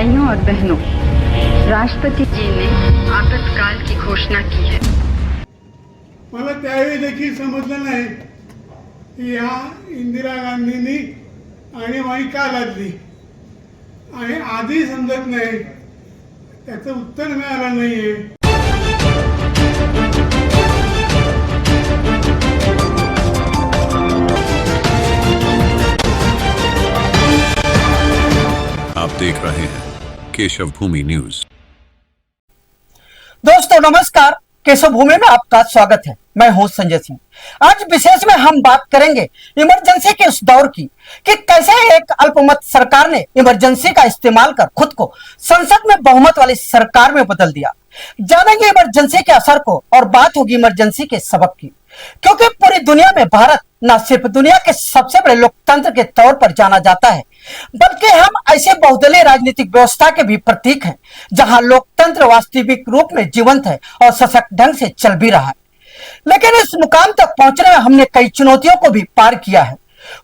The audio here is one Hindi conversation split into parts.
भाइयों और बहनों, राष्ट्रपति जी ने आपातकाल की घोषणा की है। मला त्यावेळी देखील समजलं नाही की ह्या इंदिरा गांधींनी आणीबाणी का लादली आणि आधी समजत नाही, त्याचं उत्तर मिळालं नाहीये। आप देख रहे हैं केशव भूमि न्यूज। दोस्तों नमस्कार, केशव भूमि में आपका स्वागत है। मैं हूं संजय सिंह। आज विशेष में हम बात करेंगे इमरजेंसी के उस दौर की कि कैसे एक अल्पमत सरकार ने इमरजेंसी का इस्तेमाल कर खुद को संसद में बहुमत वाली सरकार में बदल दिया। जानेंगे इमरजेंसी के असर को और बात होगी इमरजेंसी के सबक की, क्योंकि पूरी दुनिया में भारत न सिर्फ दुनिया के सबसे बड़े लोकतंत्र के तौर पर जाना जाता है, बल्कि हम ऐसे बहुदलीय राजनीतिक व्यवस्था के भी प्रतीक हैं जहां लोकतंत्र वास्तविक रूप में जीवंत है और सशक्त ढंग से चल भी रहा है। लेकिन इस मुकाम तक पहुंचने में हमने कई चुनौतियों को भी पार किया है।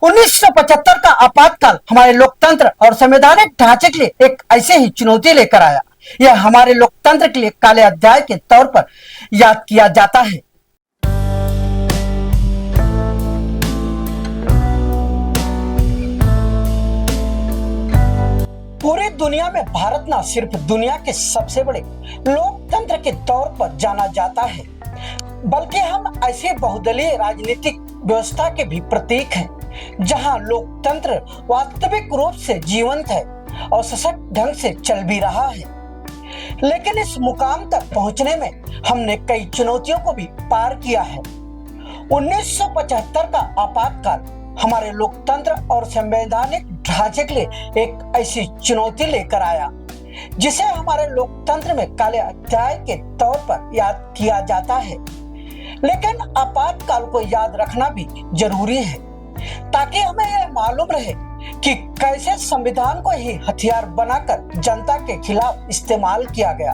1975 का आपातकाल हमारे लोकतंत्र और संवैधानिक ढांचे के लिए एक ऐसे ही चुनौती लेकर आया। यह हमारे लोकतंत्र के लिए काले अध्याय के तौर पर याद किया जाता है। पूरी दुनिया में भारत न सिर्फ दुनिया के सबसे बड़े लोकतंत्र के तौर पर जाना जाता है, बल्कि हम ऐसे बहुदलीय राजनीतिक व्यवस्था के भी प्रतीक हैं जहां लोकतंत्र वास्तविक रूप से जीवंत है और सशक्त ढंग से चल भी रहा है। लेकिन इस मुकाम तक पहुंचने में हमने कई चुनौतियों को भी पार किया है। 1975 का आपातकाल हमारे लोकतंत्र और संवैधानिक ढांचे के लिए एक ऐसी चुनौती लेकर आया जिसे हमारे लोकतंत्र में काले अध्याय के तौर पर याद किया जाता है। लेकिन आपातकाल को याद रखना भी जरूरी है ताकि हमें यह मालूम रहे कि कैसे संविधान को ही हथियार बनाकर जनता के खिलाफ इस्तेमाल किया गया।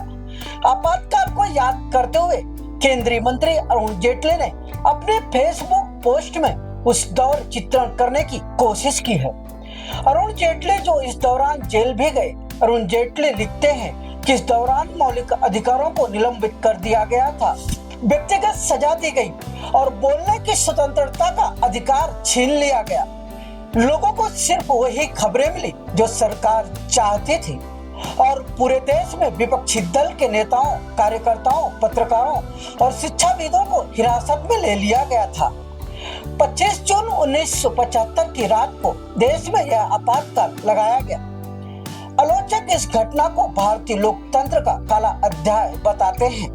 आपातकाल को याद करते हुए केंद्रीय मंत्री अरुण जेटली ने अपने फेसबुक पोस्ट में उस दौर चित्रण करने की कोशिश की है। अरुण जेटली जो इस दौरान जेल भी गए। अरुण जेटली लिखते हैं कि इस दौरान मौलिक अधिकारों को निलंबित कर दिया गया था, व्यक्तिगत सजा दी गई और बोलने की स्वतंत्रता का अधिकार छीन लिया गया। लोगों को सिर्फ वही खबरें मिली जो सरकार चाहती थी और पूरे देश में विपक्षी दल के नेताओं, कार्यकर्ताओं, पत्रकारों और शिक्षाविदों को हिरासत में ले लिया गया था। 25 जून 1975 की रात को देश में यह आपातकाल लगाया गया। आलोचक इस घटना को भारतीय लोकतंत्र का काला अध्याय बताते हैं।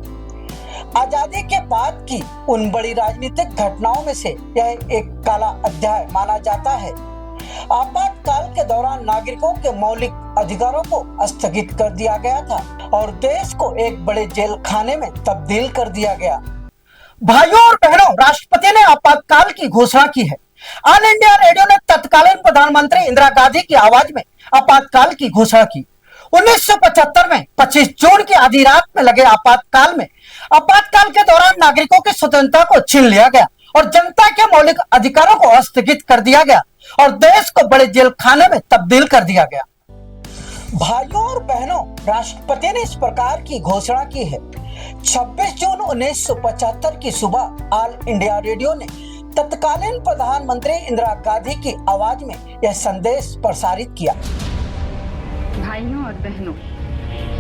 आजादी के बाद की उन बड़ी राजनीतिक घटनाओं में से यह एक काला अध्याय माना जाता है। आपातकाल के दौरान नागरिकों के मौलिक अधिकारों को स्थगित कर दिया गया था और देश को एक बड़े जेल खाने में तब्दील कर दिया गया। भाइयों और बहनों, राष्ट्रपति ने आपातकाल की घोषणा की है। ऑल इंडिया रेडियो ने तत्कालीन प्रधानमंत्री इंदिरा गांधी की आवाज में आपातकाल की घोषणा की। 1975 में 25 जून की आधी रात में लगे आपातकाल के दौरान नागरिकों की स्वतंत्रता को छीन लिया गया और जनता के मौलिक अधिकारों को स्थगित कर दिया गया और देश को बड़े जेल खाने में तब्दील कर दिया गया। भाइयों और बहनों, राष्ट्रपति ने इस प्रकार की घोषणा की है। 26 जून 1975 की सुबह ऑल इंडिया रेडियो ने तत्कालीन प्रधानमंत्री इंदिरा गांधी की आवाज में यह संदेश प्रसारित किया। भाइयों और बहनों,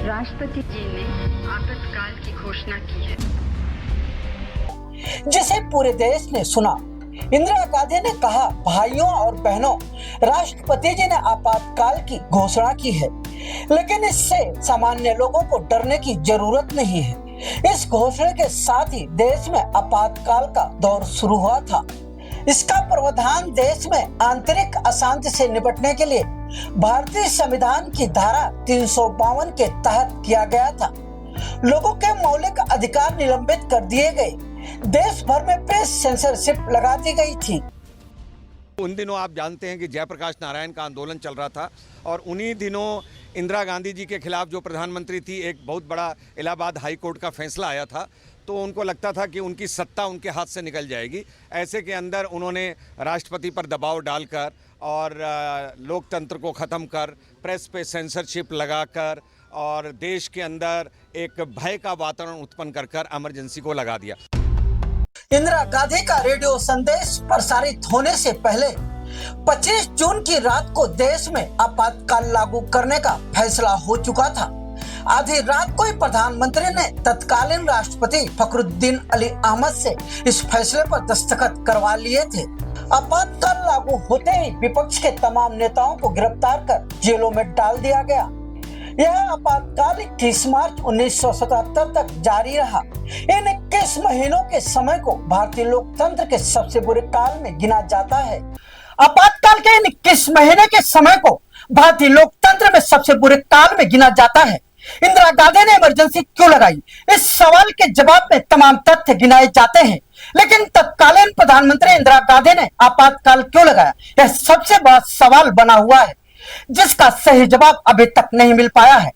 राष्ट्रपति जी ने आपातकाल की घोषणा की है। जिसे पूरे देश ने सुना। इंदिरा गांधी ने कहा, भाइयों और बहनों, राष्ट्रपति जी ने आपातकाल की घोषणा की है, लेकिन इससे सामान्य लोगों को डरने की जरूरत नहीं है। इस घोषणा के साथ ही देश में आपातकाल का दौर शुरू हुआ था। इसका प्रावधान देश में आंतरिक अशांति से निपटने के लिए भारतीय संविधान की धारा 352 के तहत किया गया था। लोगों के मौलिक अधिकार निलंबित कर दिए गए। देश भर में प्रेस सेंसरशिप लगा दी गई थी। उन दिनों आप जानते हैं कि जयप्रकाश नारायण का आंदोलन चल रहा था और उन्हीं दिनों इंदिरा गांधी जी के खिलाफ जो प्रधानमंत्री थी, एक बहुत बड़ा इलाहाबाद हाई कोर्ट का फैसला आया था, तो उनको लगता था कि उनकी सत्ता उनके हाथ से निकल जाएगी। ऐसे के अंदर उन्होंने राष्ट्रपति पर दबाव डालकर और लोकतंत्र को ख़त्म कर प्रेस पे सेंसरशिप लगाकर और देश के अंदर एक भय का वातावरण उत्पन्न कर इमरजेंसी को लगा दिया। इंदिरा गांधी का रेडियो संदेश प्रसारित होने से पहले 25 जून की रात को देश में आपातकाल लागू करने का फैसला हो चुका था। आधी रात को ही प्रधानमंत्री ने तत्कालीन राष्ट्रपति फखरुद्दीन अली अहमद से इस फैसले पर दस्तखत करवा लिए थे। आपातकाल लागू होते ही विपक्ष के तमाम नेताओं को गिरफ्तार कर जेलों में डाल दिया गया। यह आपातकाल 21 मार्च 1977 तक जारी रहा। इन 21 महीनों के समय को भारतीय लोकतंत्र के सबसे बुरे काल में गिना जाता है। आपातकाल के इन 21 महीने के समय को भारतीय लोकतंत्र में सबसे बुरे काल में गिना जाता है। इंदिरा गांधी ने इमरजेंसी क्यों लगाई, इस सवाल के जवाब में तमाम तथ्य गिनाए जाते हैं, लेकिन तत्कालीन प्रधानमंत्री इंदिरा गांधी ने आपातकाल क्यों लगाया, यह सबसे बड़ा सवाल बना हुआ है, जिसका सही जवाब अभी तक नहीं मिल पाया है।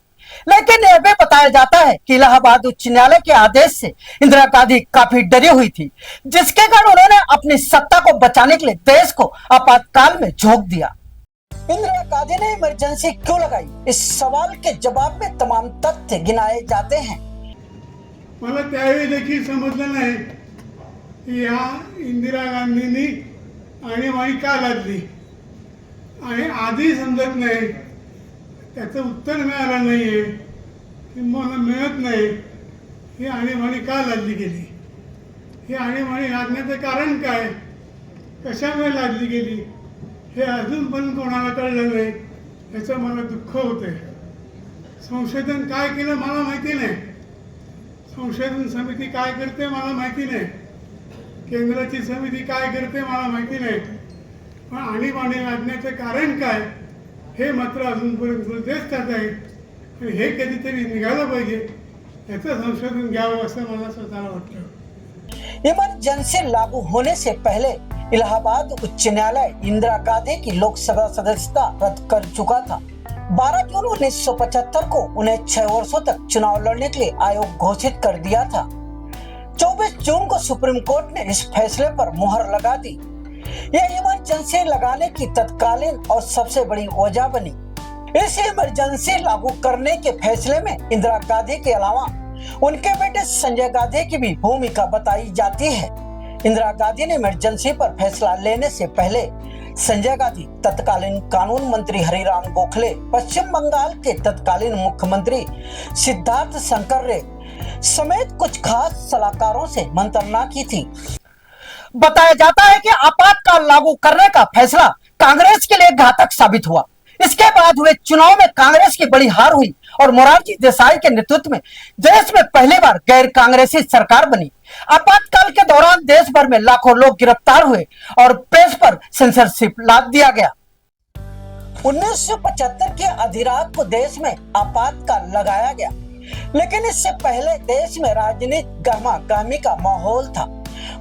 लेकिन यह भी बताया जाता है कि इलाहाबाद उच्च न्यायालय के आदेश से इंदिरा गांधी काफी डरी हुई थी, जिसके कारण उन्होंने अपनी सत्ता को बचाने के लिए देश को आपातकाल में झोंक दिया। इंदिरा गांधी ने इमरजेंसी क्यों लगाई, इस सवाल के जवाब में तमाम तथ्य गिनाए जाते हैं। मला त्यावेळी देखील समजलं नाही की या इंदिरा गांधींनी आणीबाणी का लादली आणि आधी समजत नाही, त्याचं उत्तर मिळालं नाहीये की मला मिळत नाही ही आणीबाणी का लादली गेली, ही आणीबाणी लादण्याचं कारण काय, कशामुळे लादली गेली हे अजून पण कोणाला कळलं नाही, याचं मला दुःख होतंय। संशोधन काय केलं मला माहिती नाही, संशोधन समिती काय करते मला माहिती नाही, केंद्राची समिती काय करते मला माहिती नाही, पण आणीबाणी लादण्याचं कारण काय हे मात्र अजूनपर्यंत प्रदेशात आहे आणि हे कधीतरी निघालं पाहिजे, याचं संशोधन घ्यावं असं मला स्वतःला वाटतं। इमरजेंसी लागू होने से पहले इलाहाबाद उच्च न्यायालय इंदिरा गांधी की लोकसभा सदस्यता रद्द कर चुका था। 12 जून 1975 को उन्हें 6 वर्षों तक चुनाव लड़ने के लिए आयोग घोषित कर दिया था। 24 जून को सुप्रीम कोर्ट ने इस फैसले पर मुहर लगा दी। यह इमरजेंसी लगाने की तत्कालीन और सबसे बड़ी वजह बनी। इस इमरजेंसी लागू करने के फैसले में इंदिरा गांधी के अलावा उनके बेटे संजय गांधी की भी भूमिका बताई जाती है। इंदिरा गांधी ने इमरजेंसी पर फैसला लेने से पहले संजय गांधी, तत्कालीन कानून मंत्री हरिराम गोखले, पश्चिम बंगाल के तत्कालीन मुख्यमंत्री सिद्धार्थ शंकर रे समेत कुछ खास सलाहकारों से मंत्रणा की थी। बताया जाता है कि आपातकाल लागू करने का फैसला कांग्रेस के लिए घातक साबित हुआ। इसके बाद हुए चुनाव में कांग्रेस की बड़ी हार हुई और मोरारजी देसाई के नेतृत्व में देश में पहली बार गैर कांग्रेसी सरकार बनी। आपातकाल के दौरान देश भर में लाखों लोग गिरफ्तार हुए और प्रेस पर सेंसरशिप लाद दिया गया। 1975 की आधी रात को देश में आपातकाल लगाया गया, लेकिन इससे पहले देश में राजनीतिक गहमा-गहमी का माहौल था।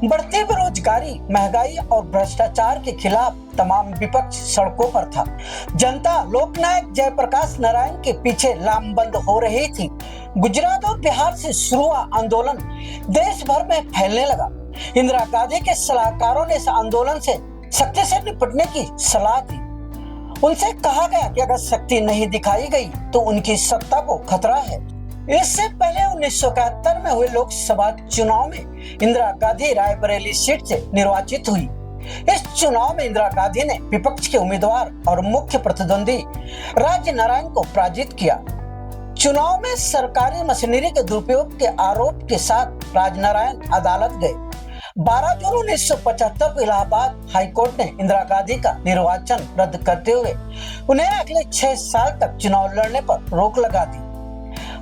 बढ़ती बेरोजगारी, महंगाई और भ्रष्टाचार के खिलाफ तमाम विपक्ष सड़कों पर था। जनता लोकनायक जयप्रकाश नारायण के पीछे लामबंद हो रही थी। गुजरात और बिहार से शुरू हुआ आंदोलन देश भर में फैलने लगा। इंदिरा गांधी के सलाहकारों ने इस आंदोलन से सख्ती से निपटने की सलाह दी। उनसे कहा गया कि अगर शक्ति नहीं दिखाई गई तो उनकी सत्ता को खतरा है। इससे पहले 1971 में हुए लोकसभा चुनाव में इंदिरा गांधी रायबरेली सीट से निर्वाचित हुई। इस चुनाव में इंदिरा गांधी ने विपक्ष के उम्मीदवार और मुख्य प्रतिद्वंदी राज्य नारायण को पराजित किया। चुनाव में सरकारी मशीनरी के दुरुपयोग के आरोप के साथ राजनारायण अदालत गए। 12 जून 1975 को इलाहाबाद हाईकोर्ट ने इंदिरा गांधी का निर्वाचन रद्द करते हुए उन्हें अगले 6 साल तक चुनाव लड़ने पर रोक लगा दी।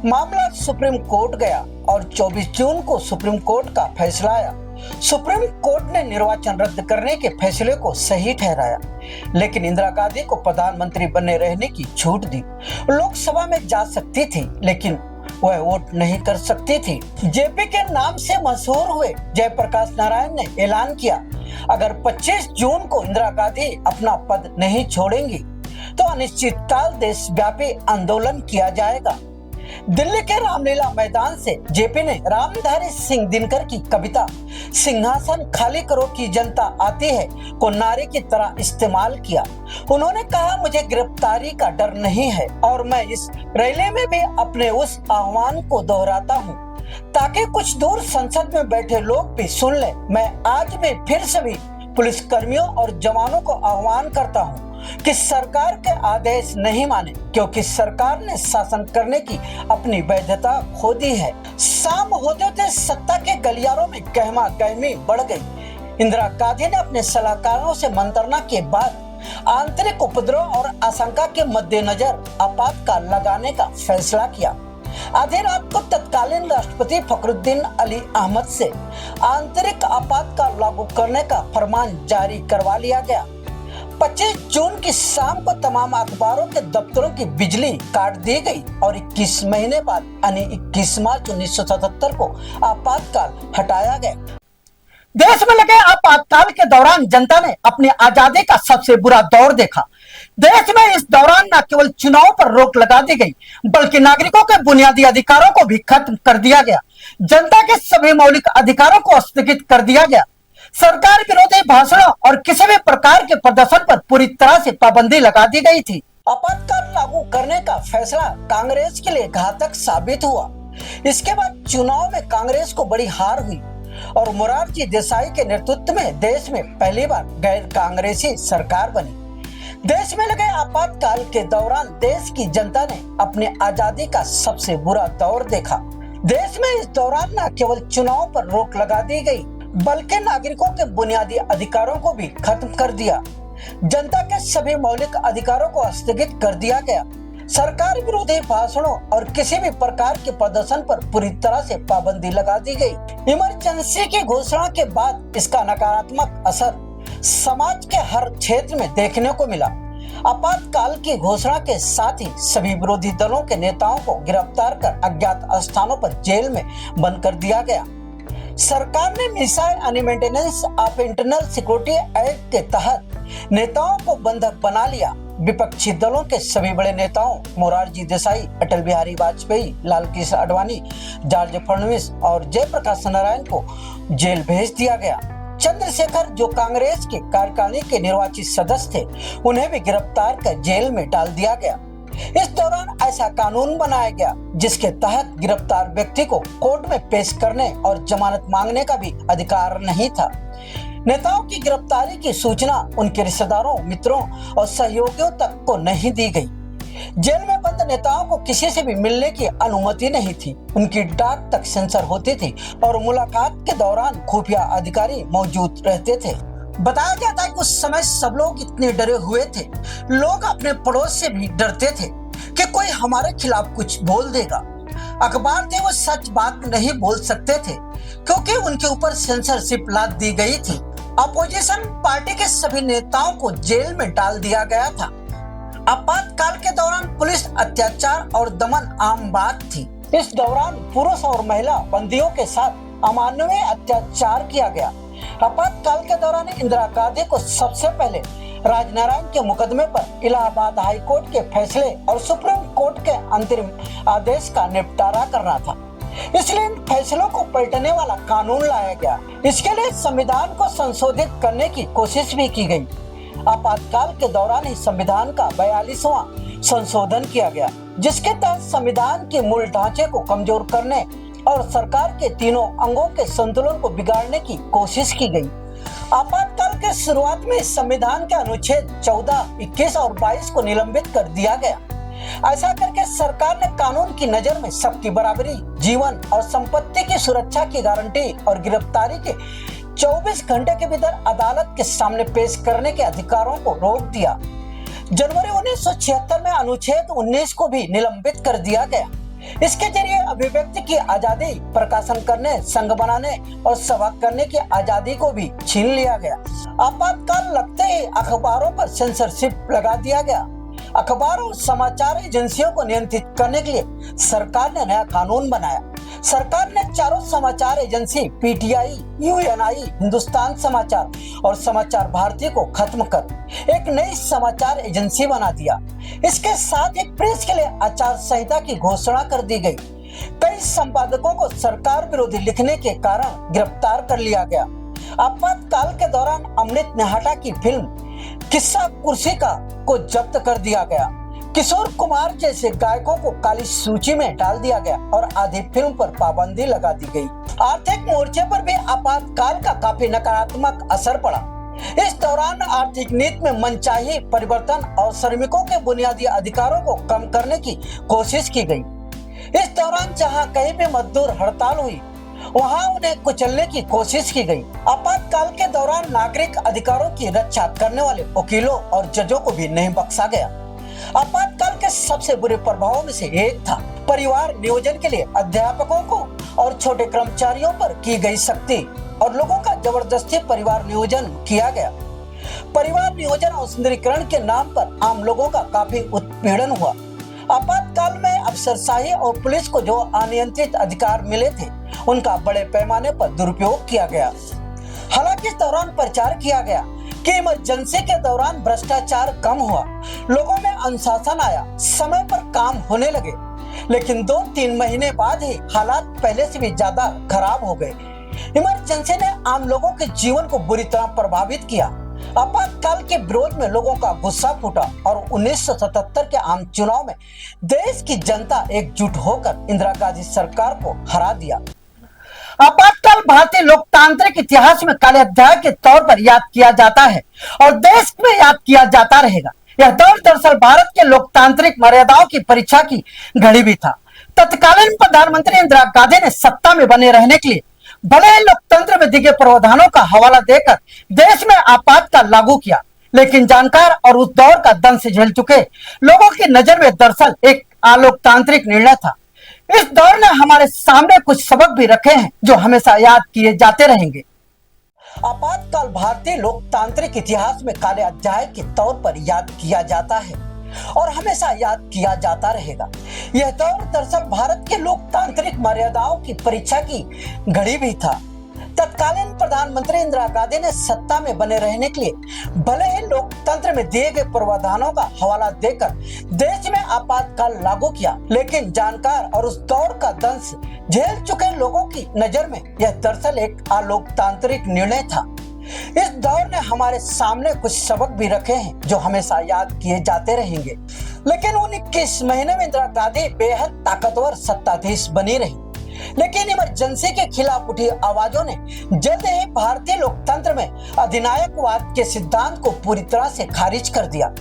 मामला सुप्रीम कोर्ट गया और 24 जून को सुप्रीम कोर्ट का फैसला आया। सुप्रीम कोर्ट ने निर्वाचन रद्द करने के फैसले को सही ठहराया, लेकिन इंदिरा गांधी को प्रधानमंत्री बने रहने की छूट दी। लोकसभा में जा सकती थी, लेकिन वह वोट नहीं कर सकती थी। जेपी के नाम से मशहूर हुए जयप्रकाश नारायण ने ऐलान किया, अगर 25 जून को इंदिरा गांधी अपना पद नहीं छोड़ेंगी तो अनिश्चितकाल देशव्यापी आंदोलन किया जाएगा। दिल्ली के रामलीला मैदान से जेपी ने रामधारी सिंह दिनकर की कविता सिंहासन खाली करो की जनता आती है को नारे की तरह इस्तेमाल किया। उन्होंने कहा, मुझे गिरफ्तारी का डर नहीं है और मैं इस रैली में भी अपने उस आह्वान को दोहराता हूँ ताकि कुछ दूर संसद में बैठे लोग भी सुन ले। मैं आज भी फिर सभी पुलिस कर्मियों और जवानों को आह्वान करता हूँ कि सरकार के आदेश नहीं माने, क्योंकि सरकार ने शासन करने की अपनी वैधता खो दी है। शाम होते होते सत्ता के गलियारों में गहमा गहमी बढ़ गई। इंदिरा गांधी ने अपने सलाहकारों से मंत्रणा के बाद आंतरिक उपद्रव और आशंका के मद्देनजर आपातकाल लगाने का फैसला किया। आधी रात को तत्कालीन राष्ट्रपति फखरुद्दीन अली अहमद से आंतरिक आपातकाल लागू करने का फरमान जारी करवा लिया गया। 25 जून की शाम को तमाम अखबारों के दफ्तरों की बिजली काट दी गई और 21 महीने बाद यानी 21 मार्च 1977 को आपातकाल हटाया गया। देश में लगे आपातकाल के दौरान जनता ने अपनी आजादी का सबसे बुरा दौर देखा। देश में इस दौरान न केवल चुनाव पर रोक लगा दी गई, बल्कि नागरिकों के बुनियादी अधिकारों को भी खत्म कर दिया गया। जनता के सभी मौलिक अधिकारों को स्थगित कर दिया गया। सरकार विरोधी भाषणों और किसी भी प्रकार के प्रदर्शन पर पूरी तरह से पाबंदी लगा दी गई थी। आपातकाल लागू करने का फैसला कांग्रेस के लिए घातक साबित हुआ। इसके बाद चुनाव में कांग्रेस को बड़ी हार हुई और मोरारजी देसाई के नेतृत्व में देश में पहली बार गैर कांग्रेसी सरकार बनी। देश में लगे आपातकाल के दौरान देश की जनता ने अपनी आजादी का सबसे बुरा दौर देखा। देश में इस दौरान न केवल चुनाव पर रोक लगा दी गई, बल्कि नागरिकों के बुनियादी अधिकारों को भी खत्म कर दिया। जनता के सभी मौलिक अधिकारों को स्थगित कर दिया गया। सरकार विरोधी भाषणों और किसी भी प्रकार के प्रदर्शन पर पूरी तरह से पाबंदी लगा दी गई। इमरजेंसी की घोषणा के बाद इसका नकारात्मक असर समाज के हर क्षेत्र में देखने को मिला। आपातकाल की घोषणा के साथ ही सभी विरोधी दलों के नेताओं को गिरफ्तार कर अज्ञात स्थानों पर जेल में बंद कर दिया गया। सरकार ने missile and maintenance of internal security act के तहत नेताओं को बंधक बना लिया। विपक्षी दलों के सभी बड़े नेताओं मोरारजी देसाई, अटल बिहारी वाजपेयी, लालकृष्ण आडवाणी, जॉर्ज फडणवीस और जयप्रकाश नारायण को जेल भेज दिया गया। चंद्रशेखर, जो कांग्रेस के कार्यकारिणी के निर्वाचित सदस्य थे, उन्हें भी गिरफ्तार कर जेल में डाल दिया गया। इस दौरान ऐसा कानून बनाया गया जिसके तहत गिरफ्तार व्यक्ति को कोर्ट में पेश करने और जमानत मांगने का भी अधिकार नहीं था। नेताओं की गिरफ्तारी की सूचना उनके रिश्तेदारों, मित्रों और सहयोगियों तक को नहीं दी गई। जेल में बंद नेताओं को किसी से भी मिलने की अनुमति नहीं थी। उनकी डाक तक सेंसर होती थी और मुलाकात के दौरान खुफिया अधिकारी मौजूद रहते थे। बताया जाता है कि उस समय सब लोग इतने डरे हुए थे, लोग अपने पड़ोस से भी डरते थे कि कोई हमारे खिलाफ कुछ बोल देगा। अखबार थे वो सच बात नहीं बोल सकते थे क्योंकि उनके ऊपर सेंसरशिप लाद दी गई थी। अपोजिशन पार्टी के सभी नेताओं को जेल में डाल दिया गया था। आपातकाल के दौरान पुलिस अत्याचार और दमन आम बात थी। इस दौरान पुरुष और महिला बंदियों के साथ अमानवीय अत्याचार किया गया। आपातकाल के दौरान इंदिरा गांधी को सबसे पहले राजनारायण के मुकदमे पर इलाहाबाद हाई कोर्ट के फैसले और सुप्रीम कोर्ट के अंतरिम आदेश का निपटारा करना था, इसलिए इन फैसलों को पलटने वाला कानून लाया गया। इसके लिए संविधान को संशोधित करने की कोशिश भी की गई। आपातकाल के दौरान ही संविधान का 42वां संशोधन किया गया, जिसके तहत संविधान के मूल ढांचे को कमजोर करने और सरकार के तीनों अंगों के संतुलन को बिगाड़ने की कोशिश की गई। आपातकाल के शुरुआत में संविधान के अनुच्छेद 14, 21 और 22 को निलंबित कर दिया गया। ऐसा करके सरकार ने कानून की नजर में सबकी बराबरी, जीवन और संपत्ति की सुरक्षा की गारंटी और गिरफ्तारी के 24 घंटे के भीतर अदालत के सामने पेश करने के अधिकारों को रोक दिया। जनवरी 1976 में अनुच्छेद 19 को भी निलंबित कर दिया गया। इसके जरिए अभिव्यक्ति की आजादी, प्रकाशन करने, संघ बनाने और सभा करने की आजादी को भी छीन लिया गया। आपातकाल लगते ही अखबारों पर सेंसरशिप लगा दिया गया। अखबार और समाचार एजेंसियों को नियंत्रित करने के लिए सरकार ने नया कानून बनाया। सरकार ने चारों समाचार एजेंसी पीटीआई, यूएनआई, हिंदुस्तान समाचार और समाचार भारती को खत्म कर एक नई समाचार एजेंसी बना दिया। इसके साथ ही प्रेस के लिए आचार संहिता की घोषणा कर दी गई। कई संपादकों को सरकार विरोधी लिखने के कारण गिरफ्तार कर लिया गया। आपातकाल के दौरान अमृत नेहाटा की फिल्म किस्सा कुर्सी का को जब्त कर दिया गया। किशोर कुमार जैसे गायकों को काली सूची में डाल दिया गया और आधी फिल्म पर पाबंदी लगा दी गई। आर्थिक मोर्चे पर भी आपातकाल का काफी नकारात्मक असर पड़ा। इस दौरान आर्थिक नीति में मनचाही परिवर्तन और श्रमिकों के बुनियादी अधिकारों को कम करने की कोशिश की गई। इस दौरान जहां कहीं भी मजदूर हड़ताल हुई, वहां उन्हें कुचलने की कोशिश की गई। आपातकाल के दौरान नागरिक अधिकारों की रक्षा करने वाले वकीलों और जजों को भी नहीं बख्शा गया। आपातकाल के सबसे बुरे प्रभावों में से एक था परिवार नियोजन के लिए अध्यापकों को और छोटे कर्मचारियों पर की गई सख्ती और लोगों का जबरदस्ती परिवार नियोजन किया गया। परिवार नियोजन और सुंदरीकरण के नाम पर आम लोगों का काफी उत्पीड़न हुआ। आपातकाल में अफसरशाही और पुलिस को जो अनियंत्रित अधिकार मिले थे, उनका बड़े पैमाने पर दुरुपयोग किया गया। हालांकि इस दौरान प्रचार किया गया कि इमरजेंसी के दौरान भ्रष्टाचार कम हुआ, लोगों में अनुशासन आया, समय पर काम होने लगे। लेकिन 2-3 महीने बाद ही हालात पहले से भी ज्यादा खराब हो गए। इमरजेंसी ने आम लोगों के जीवन को बुरी तरह प्रभावित किया। आपातकाल के विरोध में लोगों का गुस्सा फूटा और 1977 के आम चुनाव में देश की जनता एकजुट होकर इंदिरा गांधी सरकार को हरा दिया। आपातकाल भारतीय लोकतांत्रिक इतिहास में काले अध्याय के तौर पर याद किया जाता है और देश में याद किया जाता रहेगा। यह दौर दरअसल भारत के लोकतांत्रिक मर्यादाओं की परीक्षा की घड़ी भी था। तत्कालीन प्रधानमंत्री इंदिरा गांधी ने सत्ता में बने रहने के लिए भले ही लोकतंत्र में दिए प्रावधानों का हवाला देकर देश में आपातकाल लागू किया, लेकिन जानकार और उस दौर का दंश झेल चुके लोगों की नजर में दरअसल एक अलोकतांत्रिक निर्णय था। इस दौर ने हमारे सामने कुछ सबक भी रखे हैं जो हमेशा याद किए जाते रहेंगे। आपातकाल भारतीय लोकतांत्रिक इतिहास में काले अध्याय के तौर पर याद किया जाता है और हमेशा याद किया जाता रहेगा। यह दौर दरअसल भारत के लोकतांत्रिक मर्यादाओं की परीक्षा की घड़ी भी था। तत्कालीन प्रधानमंत्री इंदिरा गांधी ने सत्ता में बने रहने के लिए भले ही लोकतंत्र में दिए गए प्रावधानों का हवाला देकर देश में आपातकाल लागू किया, लेकिन जानकार और उस दौर का दंश झेल चुके लोगों की नजर में यह दरअसल एक अलोकतांत्रिक निर्णय था। इस दौर ने हमारे सामने कुछ सबक भी रखे हैं जो हमेशा याद किए जाते रहेंगे। लेकिन 19 महीने में इंदिरा गांधी बेहद ताकतवर सत्ताधीश बनी रही, लेकिन इमरजेंसी के खिलाफ उठी आवाजों ने जल्द ही भारतीय लोकतंत्र में अधिनायकवाद के सिद्धांत को पूरी तरह से खारिज कर दिया।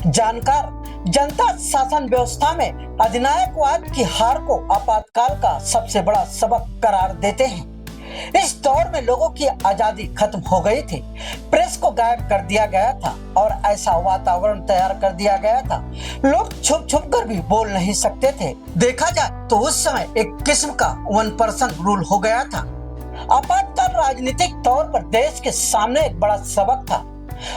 जानकार जनता शासन व्यवस्था में अधिनायकवाद की हार को आपातकाल का सबसे बड़ा सबक करार देते हैं। इस दौर में लोगों की आजादी खत्म हो गई थी, प्रेस को गायब कर दिया गया था और ऐसा वातावरण तैयार कर दिया गया था लोग छुप छुप कर भी बोल नहीं सकते थे। देखा जाए तो उस समय एक किस्म का 1 पर्सन रूल हो गया था। आपातकाल राजनीतिक तौर पर देश के सामने एक बड़ा सबक था।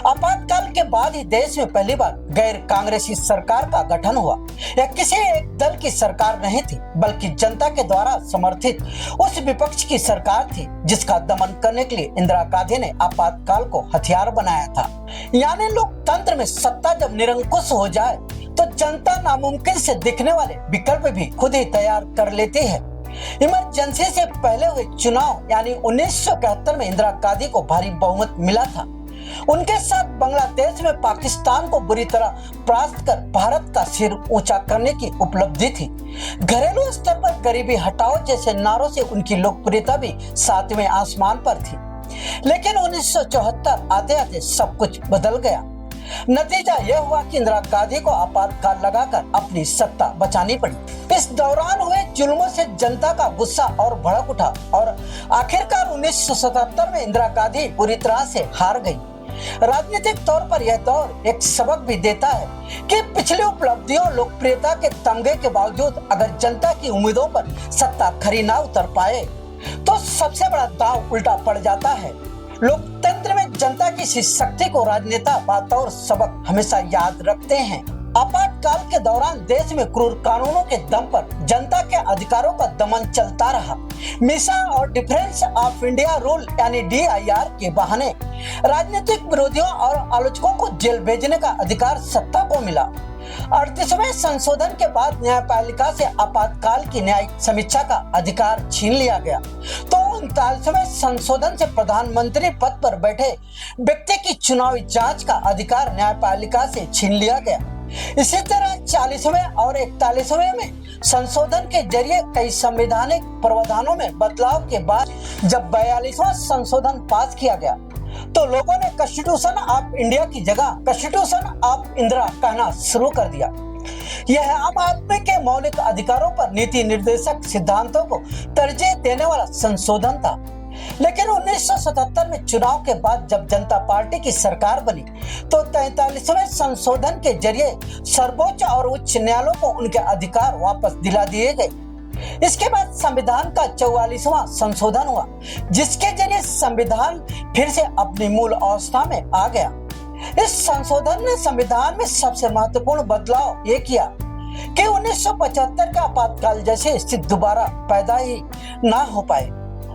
आपातकाल के बाद ही देश में पहली बार गैर कांग्रेसी सरकार का गठन हुआ। यह किसी एक दल की सरकार नहीं थी, बल्कि जनता के द्वारा समर्थित उस विपक्ष की सरकार थी जिसका दमन करने के लिए इंदिरा गांधी ने आपातकाल को हथियार बनाया था। यानी लोकतंत्र में सत्ता जब निरंकुश हो जाए तो जनता नामुमकिन से दिखने वाले विकल्प भी खुद ही तैयार कर लेती है। इमरजेंसी से पहले हुए चुनाव यानी 1971 में इंदिरा गांधी को भारी बहुमत मिला था। उनके साथ बांग्लादेश में पाकिस्तान को बुरी तरह परास्त कर भारत का सिर ऊंचा करने की उपलब्धि थी। घरेलू स्तर पर गरीबी हटाओ जैसे नारों से उनकी लोकप्रियता भी 7वें आसमान पर थी। लेकिन 1974 आते आते सब कुछ बदल गया। नतीजा यह हुआ कि इंदिरा गांधी को आपातकाल लगाकर अपनी सत्ता बचानी पड़ी। इस दौरान हुए जुल्मों से जनता का गुस्सा और भड़क उठा और आखिरकार 1977 में इंदिरा गांधी पूरी तरह से हार गई। राजनीतिक तौर पर यह दौर एक सबक भी देता है कि पिछली उपलब्धियों लोकप्रियता के तमगे के बावजूद अगर जनता की उम्मीदों पर सत्ता खरी ना उतर पाए तो सबसे बड़ा दांव उल्टा पड़ जाता है। लोकतंत्र में जनता की शक्ति को राजनेता बतौर सबक हमेशा याद रखते हैं। आपातकाल के दौरान देश में क्रूर कानूनों के दम पर जनता के अधिकारों का दमन चलता रहा। मिसा और डिफेंस ऑफ इंडिया रूल यानी DIR के बहाने राजनीतिक विरोधियों और आलोचकों को जेल भेजने का अधिकार सत्ता को मिला। 38वें संशोधन के बाद न्यायपालिका से आपातकाल की न्यायिक समीक्षा का अधिकार छीन लिया गया। तो 39वें संशोधन से प्रधानमंत्री पद पर बैठे व्यक्ति की चुनावी जांच का अधिकार न्यायपालिका से छीन लिया गया। इसी तरह 40वें और 41वें में संशोधन के जरिए कई संवैधानिक प्रावधानों में बदलाव के बाद जब 42वां संशोधन पास किया गया तो लोगों ने कॉन्स्टिट्यूशन ऑफ इंडिया की जगह कॉन्स्टिट्यूशन ऑफ इंदिरा कहना शुरू कर दिया। यह आम आदमी के मौलिक अधिकारों पर नीति निर्देशक सिद्धांतों को तरजीह देने वाला संशोधन था। लेकिन 1977 में चुनाव के बाद जब जनता पार्टी की सरकार बनी तो 43वें संशोधन के जरिए सर्वोच्च और उच्च न्यायालयों को उनके अधिकार वापस दिला दिए गए। इसके बाद संविधान का 44वां संशोधन हुआ, जिसके जरिए संविधान फिर से अपनी मूल अवस्था में आ गया। इस संशोधन ने संविधान में सबसे महत्वपूर्ण बदलाव ये किया कि 1975 का आपातकाल जैसी स्थिति दोबारा पैदा ही ना हो पाए।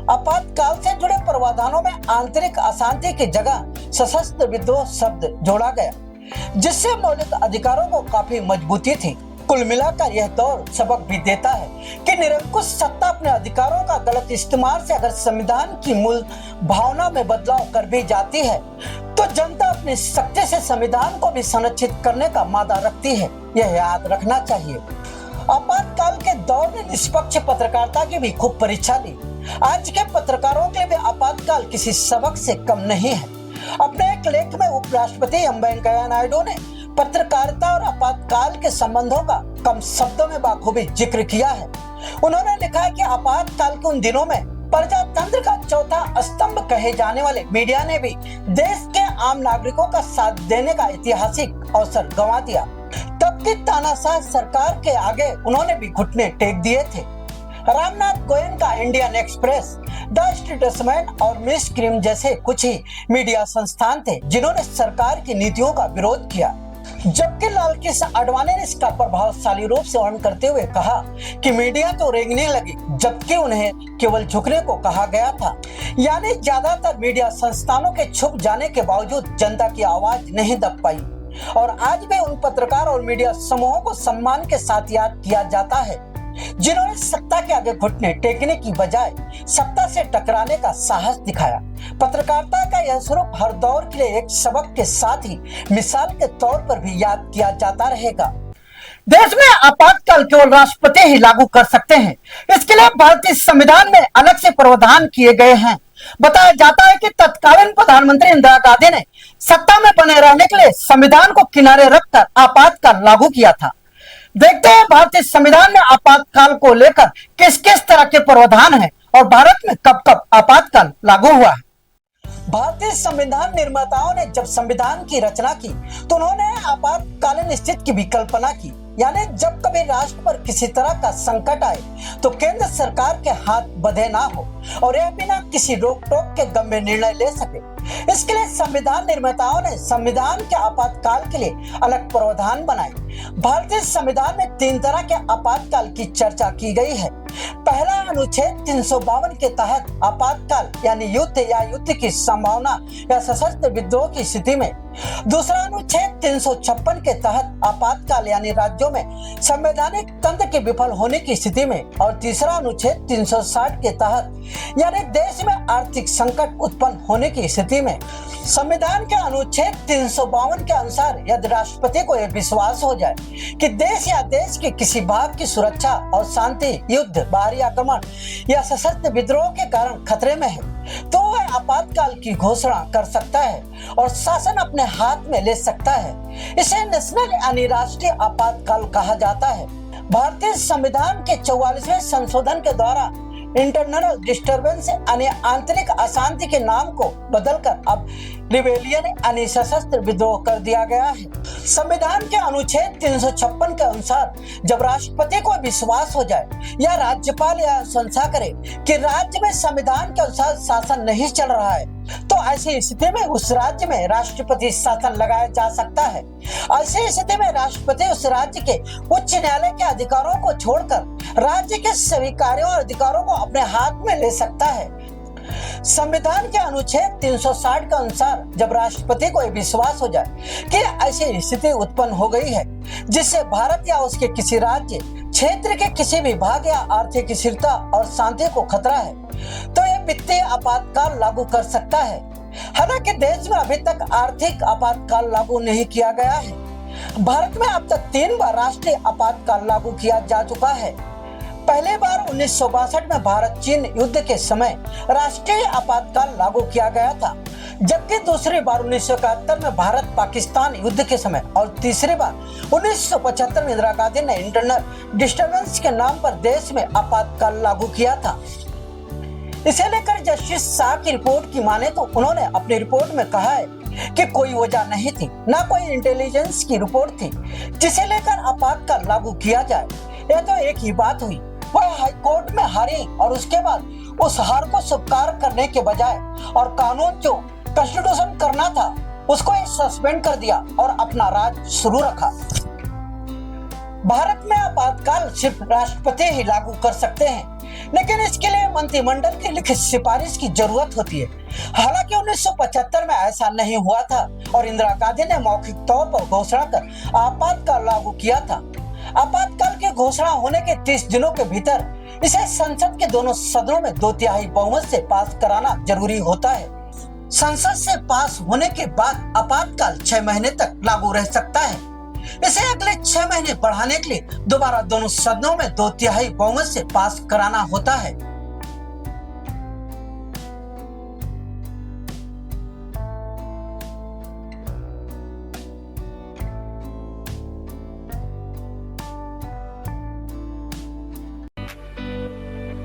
आपातकाल से जुड़े प्रावधानों में आंतरिक अशांति की जगह सशस्त्र विद्रोह शब्द जोड़ा गया, जिससे मौलिक अधिकारों को काफी मजबूती थी। कुल मिलाकर यह दौर सबक भी देता है कि निरंकुश सत्ता अपने अधिकारों का गलत इस्तेमाल से अगर संविधान की मूल भावना में बदलाव कर भी जाती है तो जनता अपनी शक्ति से संविधान को भी संरक्षित करने का मादा रखती है। यह याद रखना चाहिए। आपातकाल के दौर में निष्पक्ष पत्रकारिता की भी खूब परीक्षा ली। आज के पत्रकारों के लिए भी आपातकाल किसी सबक से कम नहीं है। अपने एक लेख में उपराष्ट्रपति एम वेंकैया नायडू ने पत्रकारिता और आपातकाल के संबंधों का कम शब्दों में बाखूबी जिक्र किया है। उन्होंने लिखा है कि आपातकाल के उन दिनों में प्रजातंत्र का चौथा स्तंभ कहे जाने वाले मीडिया ने भी देश के आम नागरिकों का साथ देने का ऐतिहासिक अवसर गंवा दिया। तब की तानाशाह सरकार के आगे उन्होंने भी घुटने टेक दिए थे। रामनाथ गोयन का इंडियन एक्सप्रेस, द स्टेट्समैन और मिस क्रीम जैसे कुछ ही मीडिया संस्थान थे जिन्होंने सरकार की नीतियों का विरोध किया, जबकि लालकृष्ण आडवाणी ने इसका प्रभावशाली रूप से वर्णन करते हुए कहा कि मीडिया तो रेंगने लगी जबकि उन्हें केवल झुकने को कहा गया था। यानी ज्यादातर मीडिया संस्थानों के छुप जाने के बावजूद जनता की आवाज नहीं दब पाई और आज भी उन पत्रकार और मीडिया समूहों को सम्मान के साथ याद किया जाता है जिन्होंने सत्ता के आगे घुटने टेकने की बजाय सत्ता से टकराने का साहस दिखाया। पत्रकारिता का यह स्वरूप हर दौर के लिए एक सबक के साथ ही मिसाल के तौर पर भी याद किया जाता रहेगा। देश में आपातकाल केवल राष्ट्रपति ही लागू कर सकते हैं। इसके लिए भारतीय संविधान में अलग से प्रावधान किए गए हैं। बताया जाता है कि तत्कालीन प्रधानमंत्री इंदिरा गांधी ने सत्ता में बने रहने के लिए संविधान को किनारे रखकर आपातकाल लागू किया था। देखते हैं भारतीय संविधान में आपातकाल को लेकर किस किस तरह के प्रावधान हैं और भारत में कब कब आपातकाल लागू हुआ है। भारतीय संविधान निर्माताओं ने जब संविधान की रचना की तो उन्होंने आपातकालीन स्थिति की भी कल्पना की, यानी जब कभी राष्ट्र पर किसी तरह का संकट आए तो केंद्र सरकार के हाथ बंधे ना हो और यह बिना किसी रोक टोक के गंभीर निर्णय ले सके। इसके लिए संविधान निर्माताओं ने संविधान के आपातकाल के लिए अलग प्रावधान बनाए। भारतीय संविधान में 3 तरह के आपातकाल की चर्चा की गई है। पहला अनुच्छेद 352 के तहत आपातकाल यानी युद्ध या युद्ध की संभावना या सशस्त्र विद्रोह की स्थिति में। दूसरा अनुच्छेद 356 के तहत आपातकाल यानी राज्यों में संवैधानिक तंत्र के विफल होने की स्थिति में। और तीसरा अनुच्छेद 360 के तहत यानी देश में आर्थिक संकट उत्पन्न होने की स्थिति में। संविधान के अनुच्छेद 352 के अनुसार यदि राष्ट्रपति को यह विश्वास हो जाए कि देश या देश के किसी भाग की सुरक्षा और शांति युद्ध, बाहरी आक्रमण या सशस्त्र विद्रोह के कारण खतरे में है तो वह आपातकाल की घोषणा कर सकता है और शासन अपने हाथ में ले सकता है। इसे नेशनल यानी राष्ट्रीय आपातकाल कहा जाता है। भारतीय संविधान के 44वें संशोधन के द्वारा इंटरनल डिस्टर्बेंस यानी आंतरिक अशांति के नाम को बदलकर अब रिबेलियन यानी सशस्त्र विद्रोह कर दिया गया है। संविधान के अनुच्छेद 356 के अनुसार जब राष्ट्रपति को विश्वास हो जाए या राज्यपाल यह अनुशंसा करे कि राज्य में संविधान के अनुसार शासन नहीं चल रहा है तो ऐसी स्थिति में उस राज्य में राष्ट्रपति शासन लगाया जा सकता है। ऐसी स्थिति में राष्ट्रपति उस राज्य के उच्च न्यायालय के अधिकारों को छोड़कर राज्य के सभी कार्यों और अधिकारों को अपने हाथ में ले सकता है। संविधान के अनुच्छेद 360 के अनुसार जब राष्ट्रपति को विश्वास हो जाए कि ऐसी स्थिति उत्पन्न हो गई है जिससे भारत या उसके किसी राज्य क्षेत्र के किसी भी भाग या आर्थिक स्थिरता और शांति को खतरा है, तो यह वित्तीय आपातकाल लागू कर सकता है। हालांकि देश में अभी तक आर्थिक आपातकाल लागू नहीं किया गया है। भारत में अब तक 3 बार राष्ट्रीय आपातकाल लागू किया जा चुका है। पहली बार 1962 में भारत चीन युद्ध के समय राष्ट्रीय आपातकाल लागू किया गया था, जबकि दूसरी बार 1971 में भारत पाकिस्तान युद्ध के समय और तीसरी बार 1975 में इंदिरा गांधी ने इंटरनल डिस्टर्बेंस के नाम पर देश में आपातकाल लागू किया था। इसे लेकर जस्टिस शाह की रिपोर्ट की माने तो उन्होंने अपनी रिपोर्ट में कहा है कि कोई वजह नहीं थी, ना कोई इंटेलिजेंस की रिपोर्ट थी जिसे लेकर आपातकाल लागू किया जाए। यह तो एक ही बात हुई, वह हाईकोर्ट में हारी और उसके बाद उस हार को स्वीकार करने के बजाय और कानून जो कॉन्स्टिट्यूशन करना था उसको सस्पेंड कर दिया और अपना राज शुरू रखा। भारत में आपातकाल सिर्फ राष्ट्रपति ही लागू कर सकते हैं, लेकिन इसके लिए मंत्रिमंडल की लिखित सिफारिश की जरूरत होती है। हालांकि 1975 में ऐसा नहीं हुआ था और इंदिरा गांधी ने मौखिक तौर पर घोषणा कर आपातकाल लागू किया था। आपातकाल की घोषणा होने के 30 दिनों के भीतर इसे संसद के दोनों सदनों में 2/3 बहुमत से पास कराना जरूरी होता है। संसद से पास होने के बाद आपातकाल 6 महीने तक लागू रह सकता है। इसे अगले 6 महीने बढ़ाने के लिए दोबारा दोनों सदनों में 2/3 बहुमत से पास कराना होता है।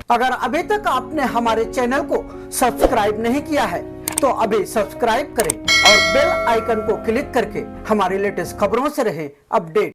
अगर अभी तक आपने हमारे चैनल को सब्सक्राइब नहीं किया है तो अभी सब्सक्राइब करें और बेल आइकन को क्लिक करके हमारी लेटेस्ट खबरों से रहें अपडेट।